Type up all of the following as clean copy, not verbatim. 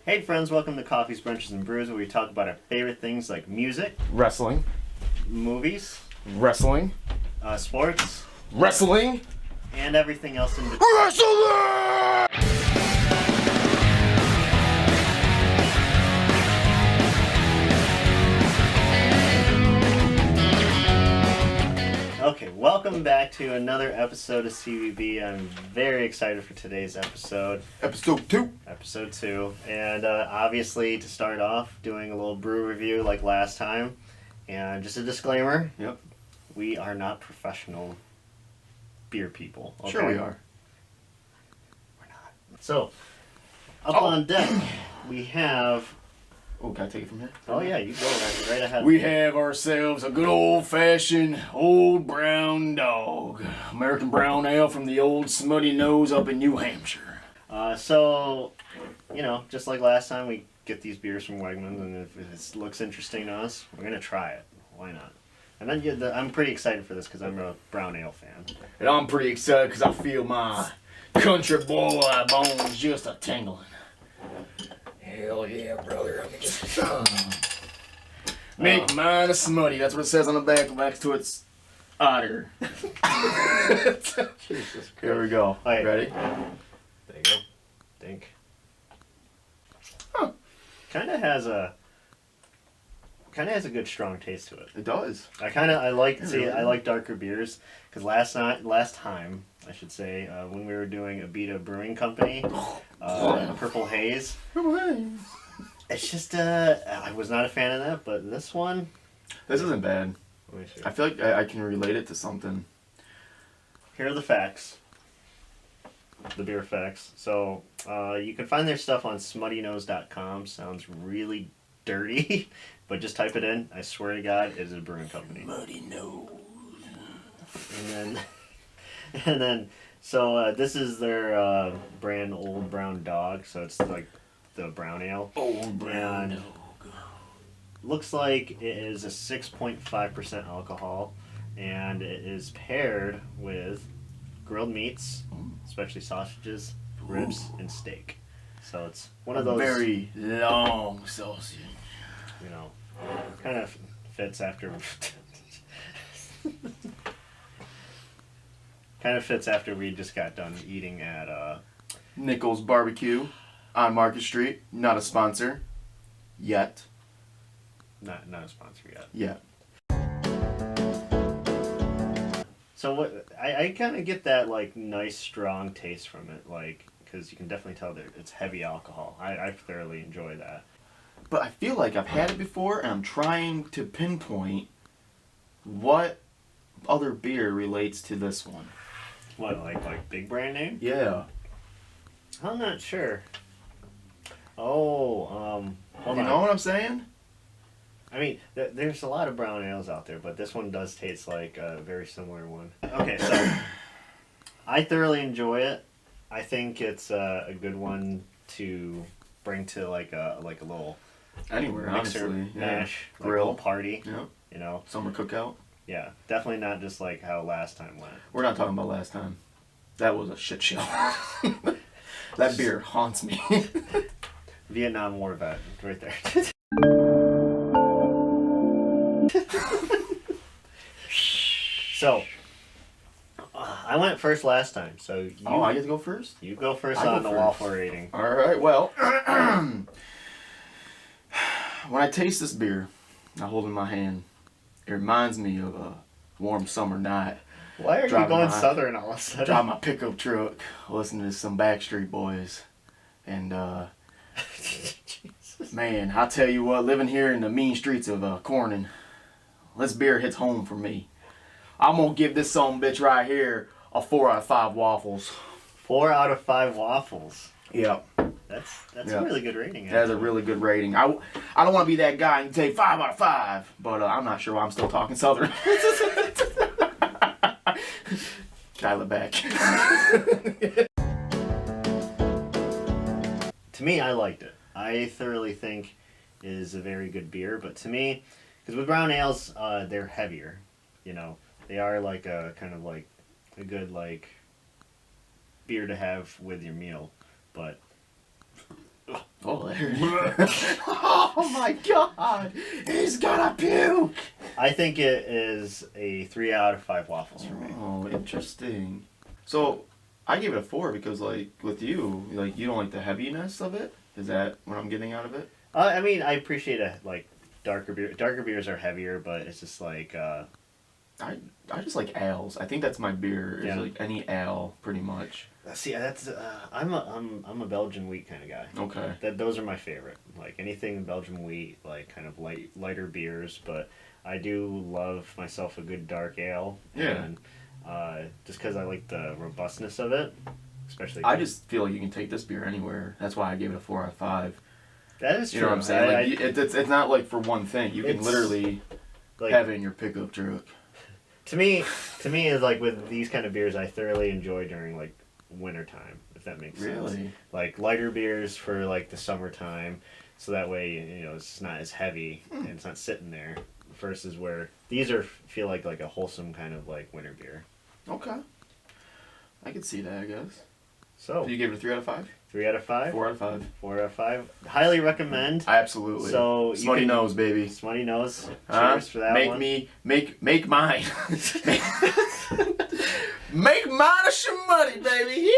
Hey friends, welcome to Coffees, Brunches, and Brews, where we talk about our favorite things like music, Wrestling. movies, Wrestling. sports, Wrestling. and everything else in between. Wrestling! Okay, welcome back to another episode of CBB. I'm very excited for today's episode. Episode 2. Episode 2. And obviously, to start off, doing a little brew review like last time. And just a disclaimer. Yep. We are not professional beer people. Okay? Sure we are. We're not. So, up on deck, we have... Oh, can I take it from here? Oh yeah, you go right ahead. We have ourselves a good old-fashioned old brown dog. American brown ale from the old smutty nose up in New Hampshire. So, you know, just like last time, we get these beers from Wegmans, and if it looks interesting to us, we're going to try it. Why not? And then I'm pretty excited for this because I'm a brown ale fan. And I'm pretty excited because I feel my country boy bones just a-tingling. Hell yeah, brother. Let me just... Make mine a smutty. That's what it says on the back next to its otter. Jesus Christ. Here we go. Right. Ready? There you go. Dink. Huh. Kind of has a good strong taste to it. It does. I like darker beers because last time I should say when we were doing Ep.2 Brewing Company, Purple Haze. It's just I was not a fan of that, but this one. This isn't bad. Let me see. I feel like I can relate it to something. Here are the facts. The beer facts. So you can find their stuff on smuttynose.com. Sounds really dirty, but just type it in. I swear to God, it is a brewing company. Muddy nose. And then, so this is their brand Old Brown Dog. So it's like the brown ale. Old brown And dog. looks like it is a 6.5% alcohol, and it is paired with grilled meats, especially sausages, ribs, and steak. So it's one of those very long sausage. You know, kind of fits after. Kind of fits after we just got done eating at Nichols Barbecue on Market Street. Not a sponsor. Yet. not a sponsor yet. Yet. So what I kind of get that like nice strong taste from it, like because you can definitely tell that it's heavy alcohol. I thoroughly enjoy that. But I feel like I've had it before, and I'm trying to pinpoint what other beer relates to this one. What like big brand name? Yeah. I'm not sure. Oh, hold You on. know what I'm saying? I mean, there's a lot of brown ales out there, but this one does taste like a very similar one. Okay, so I thoroughly enjoy it. I think it's a good one to bring to like a little Anywhere, mixer honestly. mash, Yeah. like a Grill. little party. Yeah. You know, Summer cookout. yeah, definitely not just like how last time went. We're not talking about last time. That was a shit show. That beer haunts me. Vietnam War vet, right there. So, I went first last time, so you, I get to go first? you go first I go on the first. waffle rating. Alright, well, when I taste this beer, I hold it in my hand, it reminds me of a warm summer night. Why are you Driving going my- southern all of a sudden? Drive my pickup truck, listening to some Backstreet Boys, and man, I tell you what, living here in the mean streets of Corning, this beer hits home for me. I'm gonna give this son bitch right here a 4 out of 5 waffles. 4 out of 5 waffles. Yep. That's Yeah. a really good rating. That is a actually. really good rating. I don't want to be that guy and say 5 out of 5, but I'm not sure why I'm still talking Southern. Dial it back. To me, I liked it. I thoroughly think it is a very good beer, but to me, because with brown ales, they're heavier. You know, they are like a kind of like a good like beer to have with your meal, but Oh, there. Oh my God, he's gonna puke. I think it is a 3 out of 5 waffles for me. Oh, interesting. So, I gave it a 4 because, like, with you, like, you don't like the heaviness of it. Is that what I'm getting out of it? I mean, I appreciate darker beer. Darker beers are heavier, but it's just like. I just like ales. I think that's my beer. Is Yeah. like any ale, pretty much. See, that's I'm a Belgian wheat kind of guy. Okay. Those are my favorite. Like anything Belgian wheat, like kind of lighter beers. But I do love myself a good dark ale. Yeah. And just because I like the robustness of it, especially. I just feel like you can take this beer anywhere. That's why I gave it a 4 out of 5. That is true. You know what I'm saying? It's not like for one thing. You can literally have it in your pickup truck. To me, is like with these kind of beers, I thoroughly enjoy during like wintertime, if that makes sense. Really? Like lighter beers for like the summertime, so that way it's not as heavy and it's not sitting there. Versus where these feel like a wholesome kind of like winter beer. Okay. I could see that, I guess. So you gave it a 3 out of 5? 3 out of 5. 4 out of 5. 4 out of 5. Highly recommend. Absolutely. So Smutty nose, baby. Smutty nose. Cheers for that one. Make mine. Make mine a shmutty, baby.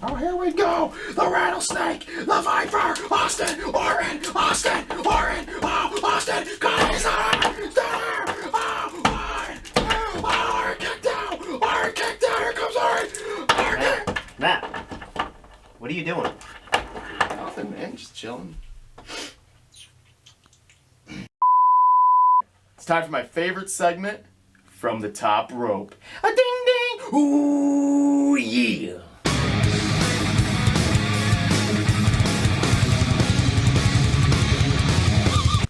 Oh, here we go. The Rattlesnake, the Viper, Austin, Orton, oh, Austin, God, he's there. Orton kicked out, here comes Orton. Matt, what are you doing? Nothing, man, just chilling. It's time for my favorite segment, From the Top Rope. A ding ding, ooh yeah.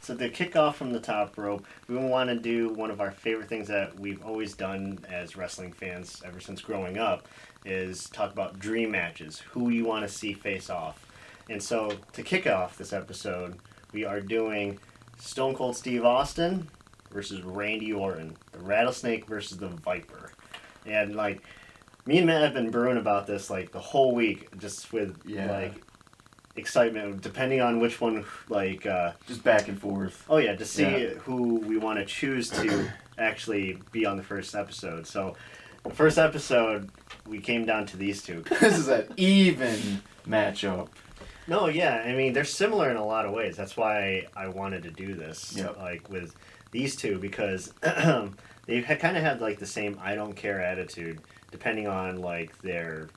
So to kick off from the top rope, we want to do one of our favorite things that we've always done as wrestling fans ever since growing up, is talk about dream matches, who you want to see face off. And so to kick off this episode, we are doing Stone Cold Steve Austin versus Randy Orton, the Rattlesnake versus the Viper. And like, me and Matt have been brewing about this like the whole week, just with like excitement, depending on which one, like just back and forth. Oh yeah, to see who we want to choose to actually be on the first episode. So the first episode, we came down to these two. This is an even matchup. No, yeah, I mean they're similar in a lot of ways. That's why I wanted to do this, like with these two, because they kind of had like the same I don't care attitude, depending on like their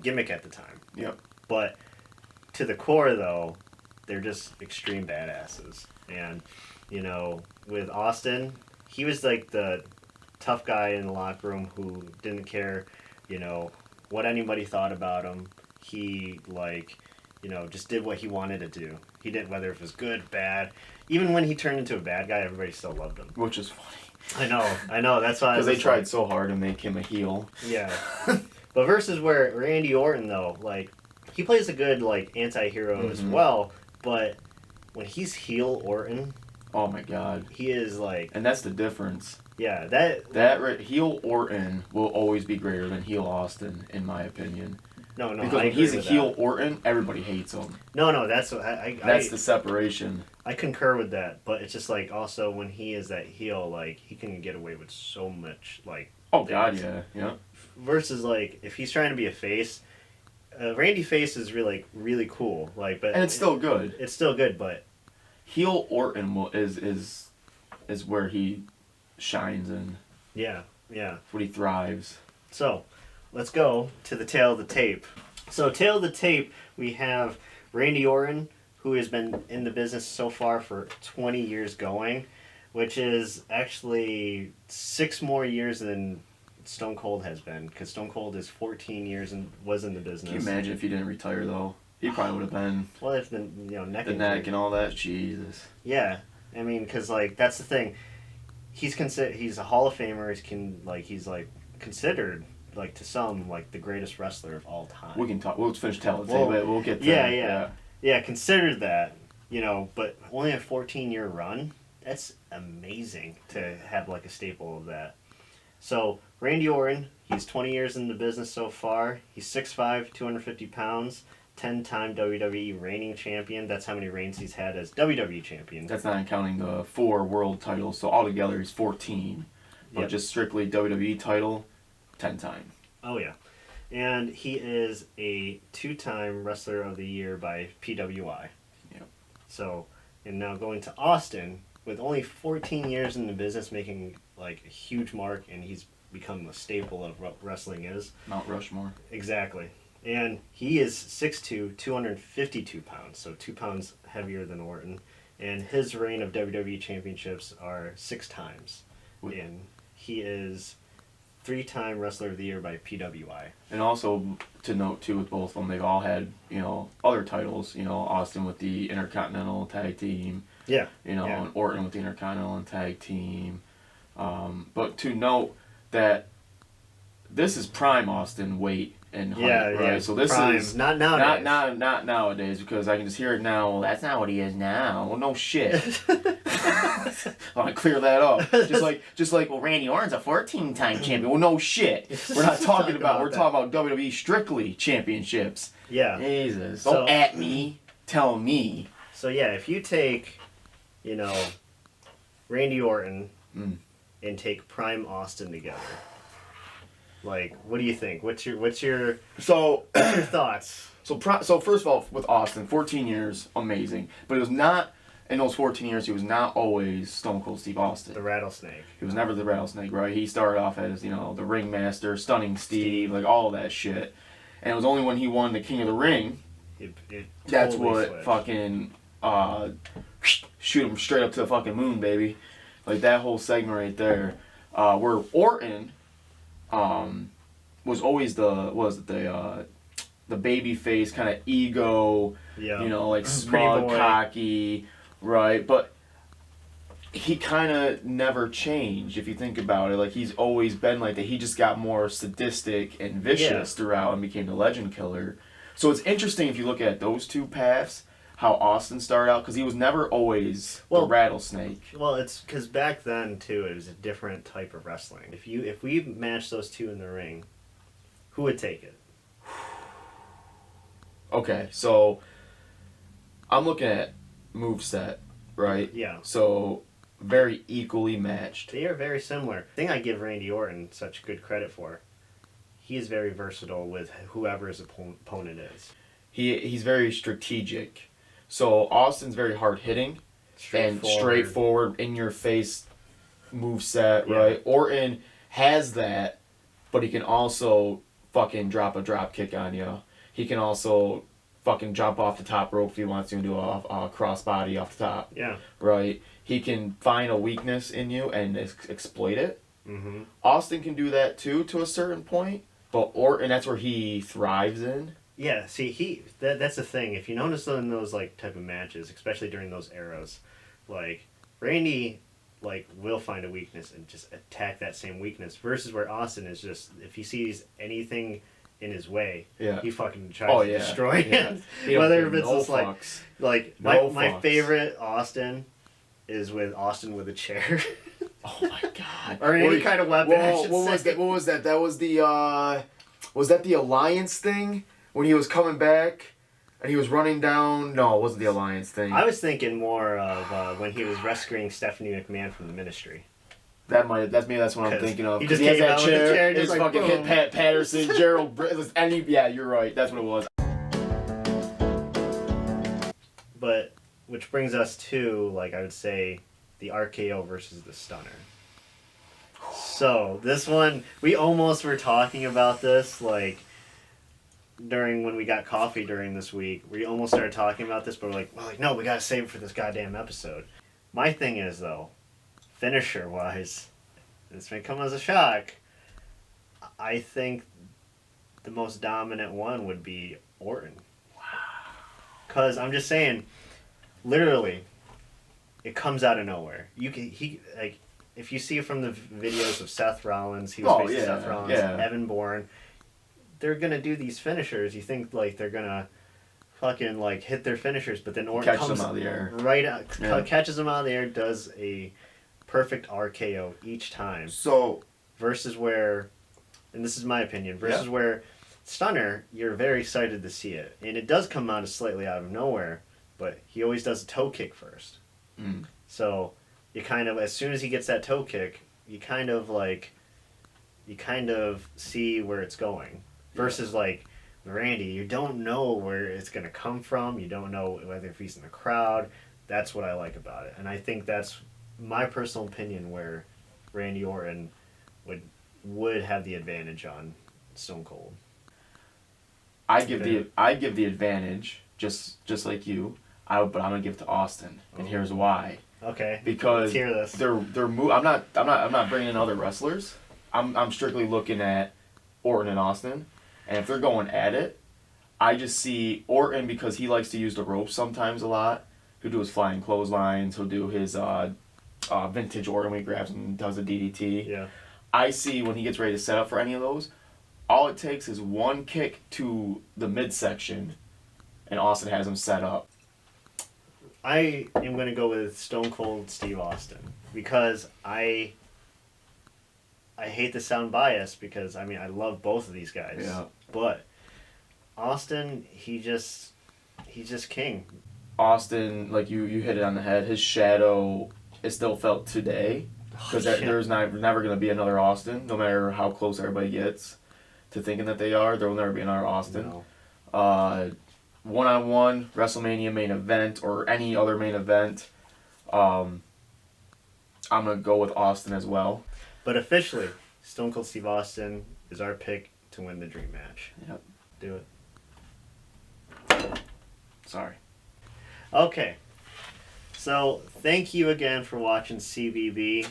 gimmick at the time. Yep. But to the core, though, they're just extreme badasses. And, with Austin, he was like the tough guy in the locker room who didn't care, what anybody thought about him. He, just did what he wanted to do. He didn't, whether it was good, bad. Even when he turned into a bad guy, everybody still loved him. Which is funny. I know, that's why. Because they tried so hard to make him a heel. Yeah. But versus where Randy Orton, though, he plays a good anti-hero as well, but when he's heel Orton, oh my God, he is and that's the difference. Yeah, that heel Orton will always be greater than heel Austin, in my opinion. No, because when he's a heel Orton, everybody hates him. No, that's what that's the separation. I concur with that, but it's just also when he is that heel, he can get away with so much Oh God, yeah. Versus if he's trying to be a face. Randy face is really cool, but and it's still good. It's still good, but heel Orton is where he shines in. Yeah. What he thrives. So, let's go to the tail of the tape. So, tail of the tape, we have Randy Orton, who has been in the business so far for 20 years going, which is actually 6 more years than Stone Cold has been, because Stone Cold is 14 years and was in the business. Can you imagine if he didn't retire though? He probably would have been. Well, it's the neck and all that. Jesus. Yeah, I mean, because that's the thing. He's a Hall of Famer. He's considered to some the greatest wrestler of all time. We can talk. We'll finish telling. We'll get there. Yeah. Considered that, but only a 14-year run. That's amazing to have a staple of that. So Randy Orton, he's 20 years in the business so far. He's 6'5", 250 pounds, 10-time WWE reigning champion. That's how many reigns he's had as WWE champion. That's not counting the 4 world titles. So altogether, he's 14. But just strictly WWE title, 10-time. Oh yeah, and he is a 2-time Wrestler of the Year by PWI. Yep. So, and now going to Austin with only 14 years in the business, making like a huge mark, and he's become a staple of what wrestling is. Mount Rushmore. Exactly. And he is 6'2", 252 pounds, so 2 pounds heavier than Orton. And his reign of WWE championships are 6 times. And he is 3-time Wrestler of the Year by PWI. And also to note too, with both of them, they've all had other titles. Austin with the Intercontinental Tag Team. Yeah. And Orton with the Intercontinental and Tag Team. But to note that this is prime Austin weight and height, right? Yeah. So this prime. is Not nowadays. Not nowadays, because I can just hear it now. Well, that's not what he is now. Well, no shit. I want to clear that up. Just like, well, Randy Orton's a 14-time champion. Well, no shit. We're not talking about. We're talking about WWE strictly championships. Yeah. Jesus. Don't at me. Tell me. So yeah, if you take, Randy Orton and take Prime Austin together, like, what do you think? What's your thoughts? So first of all, with Austin, 14 years, amazing. But it was not, in those 14 years, he was not always Stone Cold Steve Austin. The Rattlesnake. He was never the Rattlesnake, right? He started off as, the Ringmaster, Stunning Steve, like all that shit. And it was only when he won the King of the Ring, that's totally what switched. Fucking, shoot him straight up to the fucking moon, baby. Like that whole segment right there. Where Orton, was always the baby face kind of ego, like smug, cocky, right? But he kind of never changed, if you think about it. Like, he's always been like that. He just got more sadistic and vicious throughout and became the legend killer. So it's interesting if you look at those two paths, how Austin started out, because he was never always the Rattlesnake. Well, it's because back then too, it was a different type of wrestling. If we match those two in the ring, who would take it? Okay, so I'm looking at moveset, right? Yeah. So very equally matched. They are very similar. The thing I give Randy Orton such good credit for, he is very versatile with whoever his opponent is. He's very strategic. So Austin's very hard hitting and straightforward, in your face moveset, right? Orton has that, but he can also fucking drop a drop kick on you. He can also fucking jump off the top rope if he wants to and do a crossbody off the top. Yeah. Right? He can find a weakness in you and exploit it. Mm-hmm. Austin can do that too, to a certain point, but Orton, that's where he thrives in. Yeah, see, that's the thing. If you notice in those like type of matches, especially during those eras, like Randy, like will find a weakness and just attack that same weakness. Versus where Austin is just, if he sees anything in his way, he fucking tries to destroy it. Whether if it's just like my favorite Austin is with Austin with a chair. Oh my god! Or any kind of weapon. What was that? That was the was that the Alliance thing? When he was coming back, and he was running down... No, it wasn't the Alliance thing. I was thinking more of when he was rescuing Stephanie McMahon from the Ministry. That's what I'm thinking of. He just has came that out with the chair, just like, fucking boom. hit Pat Patterson, Gerald... yeah, you're right. That's what it was. But, which brings us to, like, I would say, the RKO versus the Stunner. So, this one, we almost were talking about this, like... when we got coffee during this week, we almost started talking about this, but we're like, no, we gotta save it for this goddamn episode. My thing is, though, finisher-wise, this may come as a shock, I think the most dominant one would be Orton. Wow. Because I'm just saying, literally, it comes out of nowhere. If you see from the videos of Seth Rollins, he was facing Seth Rollins, Evan Bourne, they're gonna do these finishers. You think like they're gonna fucking like hit their finishers, but then Orton comes them out of the air. Right out, catches them out of the air, does a perfect RKO each time. So versus where, and this is my opinion, versus where Stunner, you're very excited to see it. And it does come out slightly out of nowhere, but he always does a toe kick first. Mm. So you kind of, as soon as he gets that toe kick, you kind of see where it's going. Versus like Randy, you don't know where it's going to come from. You don't know whether if he's in the crowd. That's what I like about it. And I think that's my personal opinion where Randy Orton would have the advantage on Stone Cold. I give the advantage just like you. But I'm gonna give it to Austin, and here's why. Okay. Because let's hear this. they're I'm not bringing in other wrestlers. I'm strictly looking at Orton and Austin, and if they're going at it, I just see Orton because he likes to use the ropes sometimes a lot. He'll do his flying clotheslines. He'll do his vintage Orton when he grabs and does a DDT. Yeah. I see when he gets ready to set up for any of those, all it takes is one kick to the midsection, and Austin has him set up. I am going to go with Stone Cold Steve Austin because I hate to sound biased because, I mean, I love both of these guys. Yeah. But Austin, he's just king. Austin, like you hit it on the head. His shadow is still felt today because there's never going to be another Austin, no matter how close everybody gets to thinking that they are. There will never be another Austin. No. One-on-one WrestleMania main event or any other main event, I'm gonna go with Austin as well. But officially, Stone Cold Steve Austin is our pick to win the dream match. Yep. Do it. Sorry. Okay. So thank you again for watching CBB.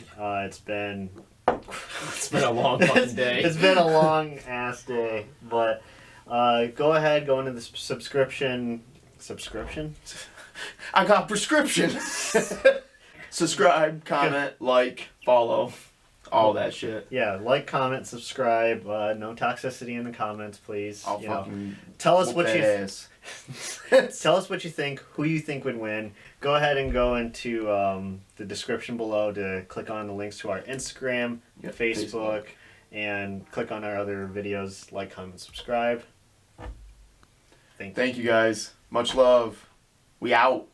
It's been a long fucking day. It's been a long ass day, but go ahead, go into the subscription. I got prescriptions. Subscribe, comment, like, follow, all that shit. Yeah, like, comment, subscribe. No toxicity in the comments, please. I'll fucking tell us what tell us what you think, who you think would win. Go ahead and go into the description below to click on the links to our Instagram, Facebook, and click on our other videos. Like, comment, subscribe. Thank you guys. Much love. We out.